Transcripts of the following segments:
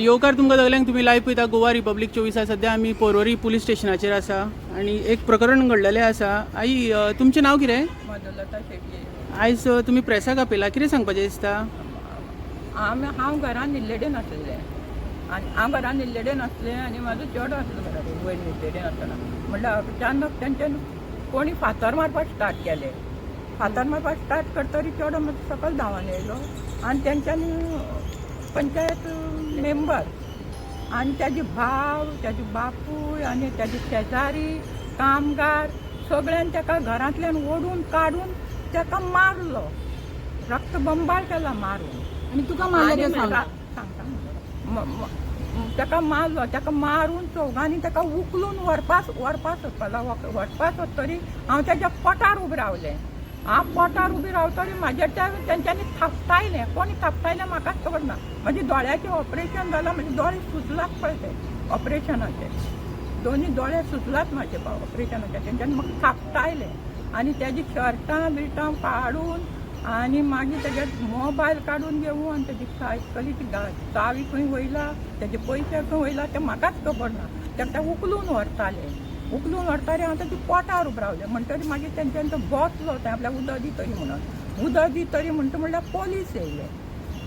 येवकार तुमकां सगल्यांक तुम्ही लायव्ह पळयता गोवा रिपब्लीक 24 सध्या आमी पर्वरी पुलीस स्टेशनाचेर आसा आनी एक प्रकरण घडलेलें आसा. आई तुमचें नांव कितें? मधुलता शेटये. आयज तुमी प्रेसाक आपयला, कितें सांगपाचें दिसता? हांव घरान न्हिल्लेडें नासलें आनी हांव घरान न्हिल्लेडें नासलें आनी म्हाजो चेडो आसलो घरा वयर न्हिल्लेडें नासतना म्हणल्यार अचानक तेंच्यान कोणी फातर मारपाक स्टार्ट केलें. फातर मारपाक स्टार्ट करतरी चेडो म्हाजो सकयल धांवन येयलो आनी तेंच्यांनी पंचायत मेंबर आनी तेजे भाव, तेजे बापूय आनी तेजे शेजारी कामगार सगळ्यांनी तेका घरांतल्यान ओडून काडून तेका मारलो, रक्तबंबाळ केला मारून. आणि तुका मारले ते सांग. तेका मारलो, तेका मारून चौगांनी तेका उखलून व्हरपाक वचतरी हांव तेज्या पोटार उबें रावलें. हांव पोटार उबी रावतरी म्हाजेर तेंच्यांनी थापटायलें. कोणी थापटायलें म्हाकाच खबर ना. म्हाजे दोळ्याचें ऑपरेशन जालां, म्हाजे दोळे सुजलात पळय ते ऑपरेशनाचे, दोन्ही दोळे सुजलात म्हाजे ऑपरेशनाचे. तेंच्यांनी म्हाका थापटायलें आनी तेजी शर्टां बिर्टां काडून आनी मागीर तेजे मोबायल काडून घेवन आनी तेजी सायकलीची चावी खंय वयला, तेजे पयशे खंय वयला ते म्हाकाच खबर ना. तेका ते उखलून व्हरताले. उखलून व्हरताले हांव तेजे पोटार उबें रावलें. म्हणटरी मागीर तेंच्यांनी तो बसलो, तें आपल्याक उदक दी तरी म्हणून. उदक दी तरी म्हणटा म्हणल्यार पोलीस येयले.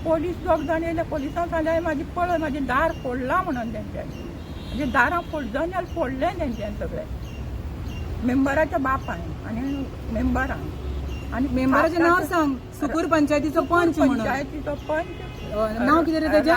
पोलीस दोग जाण येयले. पोलिसांक सांगलें म्हाजी पळय म्हाजें दार फोडलां म्हणून तेंच्यांनी. म्हणजे दारां जनेल फोडलें तेंच्यांनी सगळें, मेंबराच्या बापायन आनी मेंबरांक. आणि मेंबराचें नांव सांग. सुकूर पंचायतीचो पंच म्हणून. पंचायतीचो पंच नाव कितें रे तेजें?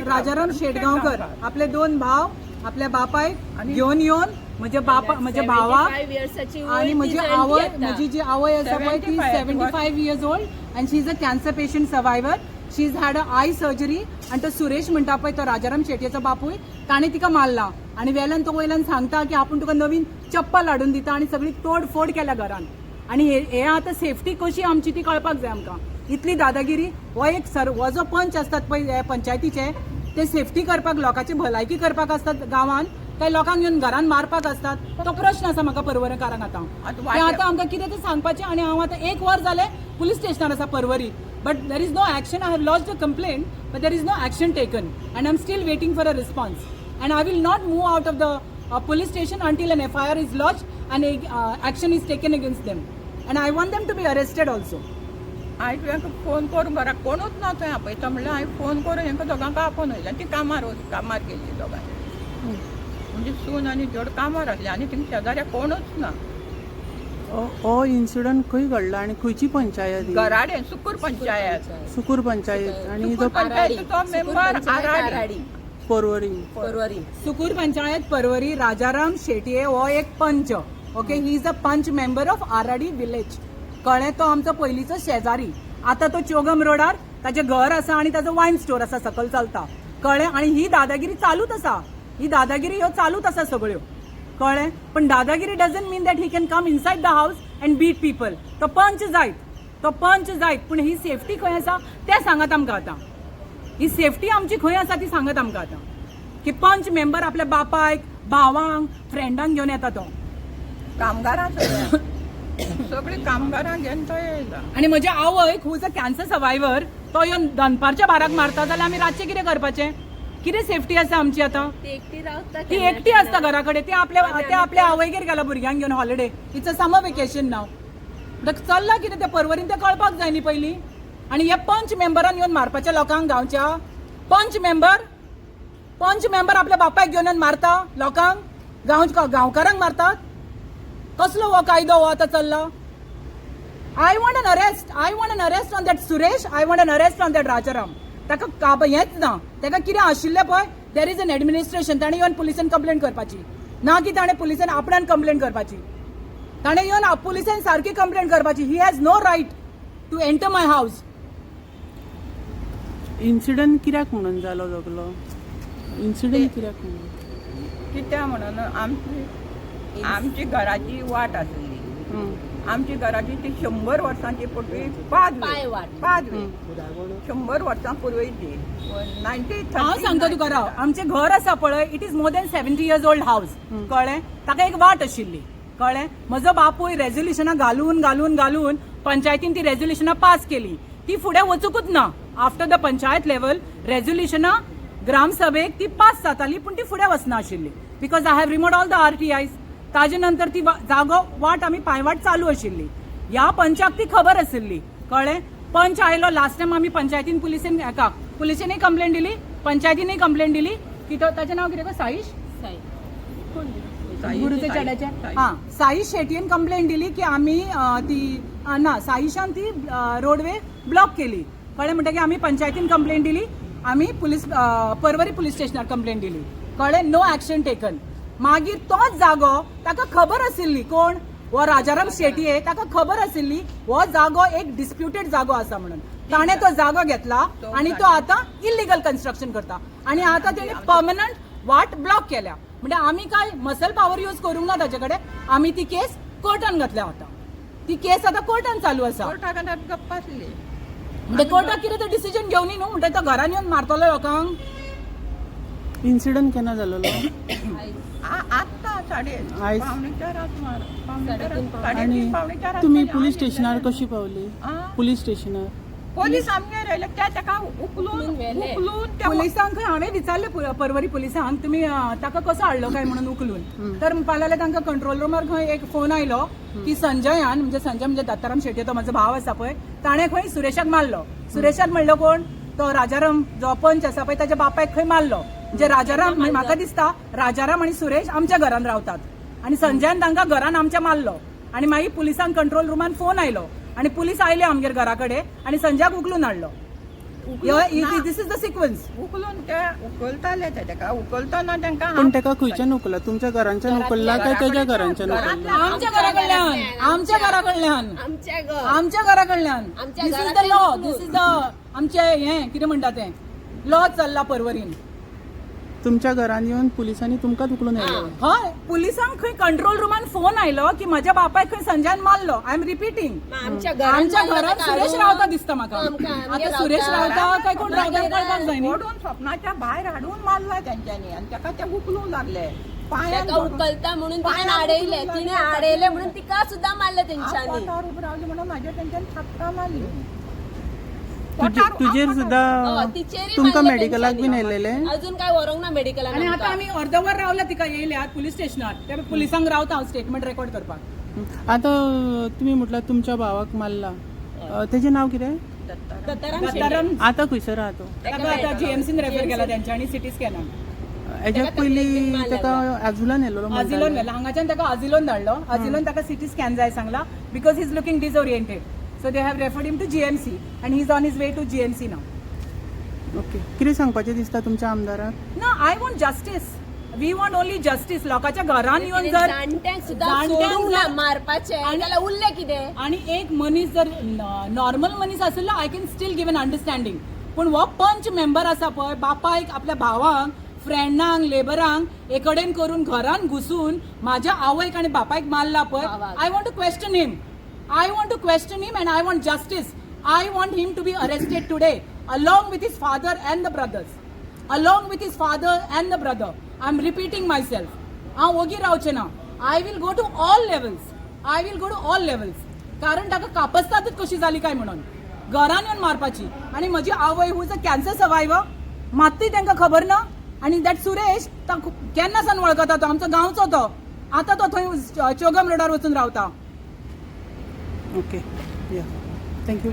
राजाराम शेटगांवकर. आपले दोन भाव आपल्या बापायक घेवन येवन म्हजे भावाक आणि म्हजी आवय, म्हजी जी आवय आसा पळय ती 75 years old and she is a cancer patient survivor. she has had a eye surgery आणि तो सुरेश म्हणटा पळय तो राजाराम शेटयेचो बापूय, ताणें तिका मारला आणि वेल्यान तो वयल्यान सांगता की आपूण तुका नवीन चप्पल हाडून दिता आणि सगळी तोडफोड केल्या घरान. आणि हे आता सेफ्टी कशी आमची ती कळपाक जाय आमकां. इतली दादागिरी. हो जो पंच असतात पळय पंचायतीचे, ते सेफ्टी करपाक, लोकांची भलायकी करपाक असतात गांवांत, काय लोकांक येवन घरान मारपाक असतात? तो प्रश्न आसा म्हाका परवरेकारांक आतां. ते आतां आमकां कितें तें सांगपाचें. आनी हांव आतां 1 वर जालें पुलीस स्टेशनार आसा Porvorim, but there is no action. I have lodged a complaint but there is no action taken and I am still waiting for a response and I will not move out of the police station until an FIR is lodged and action is taken against them and I want them to be arrested also. हांवें तुवें phone करून घरा कोणूच ना थंय आपयता म्हणल्यार हांवें फोन करून हेंकां दोगांक आपोवन वयलें. ती कामार गेल्ली दोगांय, म्हणजे सून आनी चेडो कामार आसले आनी थिंग शेजाऱ्या कोणूच ना. हो इन्सिडंट खंय घडला आणि खंयची पंचायत? घराडें सुकूर पंचायत. सुकूर पंचायत आणि सुकूर पंचायतीचो मेंबर आराडी पर्वरी. सुकूर पंचायत पर्वरी. राजाराम शेटये हो एक पंच. ओके, ही इज अ पंच मेंबर ऑफ आराडी विलेज. कळ्ळें? तो आमचो पयलींचो शेजारी. आता तो चोगम रोडार ताचें घर आसा आनी ताचो वायन स्टोर आसा, सकयल चलता. कळ्ळें? आनी ही दादागिरी चालूच आसा. ही दादागिरी ह्यो चालूच आसा सगळ्यो. कळ्ळें? पण dadagiri doesn't mean that he can come inside the house and beat people. तो पंच जायत, पण ही सेफ्टी खंय आसा तें सांगात आमकां आतां. ही सेफ्टी आमची खंय आसा ती सांगात आमकां आतां. की पंच मेंबर आपल्या बापायक, भावांक, फ्रेंडांक घेवन येता तो. कामगारां सगळीं कामगारां घेवन तो येयला. आणि म्हज्या आवयक who is a cancer survivor, तो येवन दनपारच्या बाराक मारता जाल्यार आमी रातचें कितें करपाचें? कितें सेफ्टी आसा आमची आतां? ती एकटी आसता घरा कडेन. ते आपल्या आवयगेर गेला भुरग्यांक घेवन holiday. It's a summer vacation नाव. चल्ला कितें तें पर्वरीन तें कळपाक जाय न्ही पयलीं. आनी हे पंच मेंबरान येवन मारपाच्या लोकांक गांवच्या. पंच मेंबर आपल्या बापायक घेवन येवन मारता लोकांक, गांवकारांक मारतात. कसलो हो कायदो हो आतां चल्ला? I want an arrest on that Suresh. I want an arrest on that Rajaram. ताका हेंच ना. ताका कितें आशिल्लें पळय, देर इज एन एडमिनिस्ट्रेशन. ताणें येवन पुलिसांक कंप्लेंट करपाची ना, की ताणें पुलिसांन आपणान कंप्लेंट करपाची. ताणें येवन पुलिसांन सारकी कंप्लेंट करपाची. He has no right to enter my house. Incident कित्याक म्हणून जालो सगलो? इन्सिडंट कित्याक म्हणून? कित्याक म्हणून आमची घराची वाट आसली. आमची घराची ती 100 वर्सांची पूर्वी पादवी 100 वर्सां पूर्वीची. हांव सांगता तुका राव, आमचें घर आसा पळय, it is more than 70 years old house. कळ्ळें? ताका एक वाट आशिल्ली. कळ्ळें? म्हजो बापूय रेझोल्युशनां घालून पंचायतीन ती रेझोल्युशनां पास केली. ती फुडें वचूकूच ना. आफ्टर द पंचायत लेवल रेझोल्युशनां ग्रामसभेक ती पास जाताली पूण ती फुडें वचना आशिल्ली because I have remote all the RTIs. ताजे नंतर ती जागो वाट आमी पांयवाट चालू आशिल्ली. ह्या पंचाक ती खबर आशिल्ली, कळ्ळें. पंच आयलो लास्ट टायम आमी पंचायतीन पुलिसेनय कंप्लेंट दिली, पंचायतीनय कंप्लेंट दिली की तो ताचें नांव कितें गो साईश गुरुचे चेड्याचे साईश शेटयेन कंप्लेंट दिली की आमी साईशान ती रोडवे ब्लॉक केली, कळ्ळें. म्हणटकीर आमी पंचायतीन कंप्लेंट दिली, आमी पर्वरी पुलीस स्टेशनार कंप्लेंट दिली, कळ्ळें. No action taken. मागीर तोच जागो ताका खबर आशिल्ली, कोण हो राजाराम शेटये, ताका खबर आशिल्ली हो जागो एक डिस्प्युटेड जागो आसा म्हणून. ताणें तो जागो घेतला आणि तो आता इल्लीगल कन्स्ट्रक्शन करता आणि आता तेणे परमनंट वाट ब्लॉक केल्या. म्हणजे आमी काय मसल पॉवर यूज करूंक ना ताचे कडेन. आमी ती केस कोर्टान घातल्या. आता ती केस आता कोर्टान चालू आसा. गप्प आसली म्हणजे कोर्टाक कितें तो डिसिजन घेवनी न्हू. म्हणजे तो घरान येवन मारतलो लोकांक. इन्सिडंट केन्ना जालोलो? आत्ता आयज. आणि आणि तुम्ही पुलीस स्टेशनार कशी पावली? पुलीस स्टेशनार पोलीस आमगे राहिले ताका उकलून त्या पुलिसांक हांवें विचारलें पर्वरी पुलिसांक तुमी ताका कसो हाडलो काय म्हणून उकलून. तर म्हणपाक लागले तांकां कंट्रोल रूमार खंय एक फोन आयलो की संजयान म्हणजे दत्ताराम शेटये तो म्हजो भाव आसा पळय, ताणें खंय सुरेशाक मारलो. सुरेशाक म्हणलो कोण? तो राजाराम जो पंच आसा पळय ताच्या बापायक खंय मारलो. म्हणजे राजाराम म्हाका दिसता राजाराम आणि सुरेश आमच्या घरान रावतात आणि संजयान तांकां घरान आमच्या मारलो. आणि मागीर पुलिसांक कंट्रोल रूमान फोन आयलो आणि पुलीस आयले आमगेर घरा कडेन आणि संजयाक उकलून हाडलो. दिस इज द सिक्वन्स. उकलून ते उकलताले ताका उकलतना तांकां पण ताका खंयच्यान उकलला? तुमच्या घरांच्यान उकलला काय त्याच्या घरांच्यान उकलला? आमच्या घरा कडल्यान this is the law. This is the आमचे हें कितें म्हणटा तें लॉ चल्ला पर्वरीन. तुमच्या घरान येवन पुलिसांनी तुमकां उकलून येयलो? हय, पुलिसांक खंय कंट्रोल रूमान फोन आयलो की म्हज्या बापायक खंय संजयान मारलो. I am repeating. आमच्या घरात सुरेश रावता दिसता म्हाका. आता सुरेश रावता काय कोण रावता कळपाक जाय न्ही. ओढून स्वप्नाच्या भायर हाडून मारला त्यांच्यानी आणि ताका ते उकलून लागले पायान उकलता म्हणून तिने आडयले म्हणून तिका सुद्धा मारले तेंच्यांनी. पोटार उबे रावले म्हणून माझ्या त्यांच्यानी थापका मारली. तुजेर सुद्धा तुमकां मेडिकलाक बी नेलेले? अजून काय व्हरोंक ना मेडिकलान. आणि आता आमी अर्दवर रावला तिका येयल्यात पुलीस स्टेशनार. त्या पुलिसांक रावता हांव स्टेटमेंट रेकॉर्ड करपाक. आता तुम्ही म्हटलं तुमच्या भावाक मारला, तेजें नाव कितें? दत्ताराम. आता खंयसर राहतो? ताका आता GMCन रेफर केला त्यांच्यानी सिटी स्कॅनान. हेज्या पयलीं ताका आजुलान येयलो? आजिलोन व्हेला हांगाच्यान ताका आजिलोन धाडलो. आजिलोन ताका सिटी स्कॅन जाय सांगला because he is looking disoriented. So they have referred him to GMC and he's on his way to GMC now. Okay. कितें सांगपाचें दिसता तुमच्या आमदाराक? No, I want justice. We want only justice. लोकांच्या घरान येवन जर जाणट्यांक सुद्धा सोडूंक ना मारपाचे जाल्यार उरले कितें? आणि एक मनीस जर नॉर्मल मनीस आसलो I can still give an understanding. पण हो पंच मेंबर आसा पळय, बापायक आपल्या भावांक फ्रेंडांक लेबरांक एकडेन करून घरान घुसून माझ्या आवयक आणि बापायक मारला पळय. I want to question him. I want to question him and I want justice. I want him to be arrested today along with his father and the brothers. Along with his father and the brother. I'm repeating myself. हांव ओगी रावचें ना. I will go to all levels. I will go to all levels. कारण ताका कापस्तादूच कशी जाली काय म्हणून घरान येवन मारपाची. आणि म्हजी आवय who is a cancer survivor मात्तूय तांकां खबर ना. आणि दॅट सुरेश केन्ना सावन वळखता तो आमचो गांवचो तो. आता तो थंय चोगम रोडार वचून रावता. ओके. या. थँक्यू.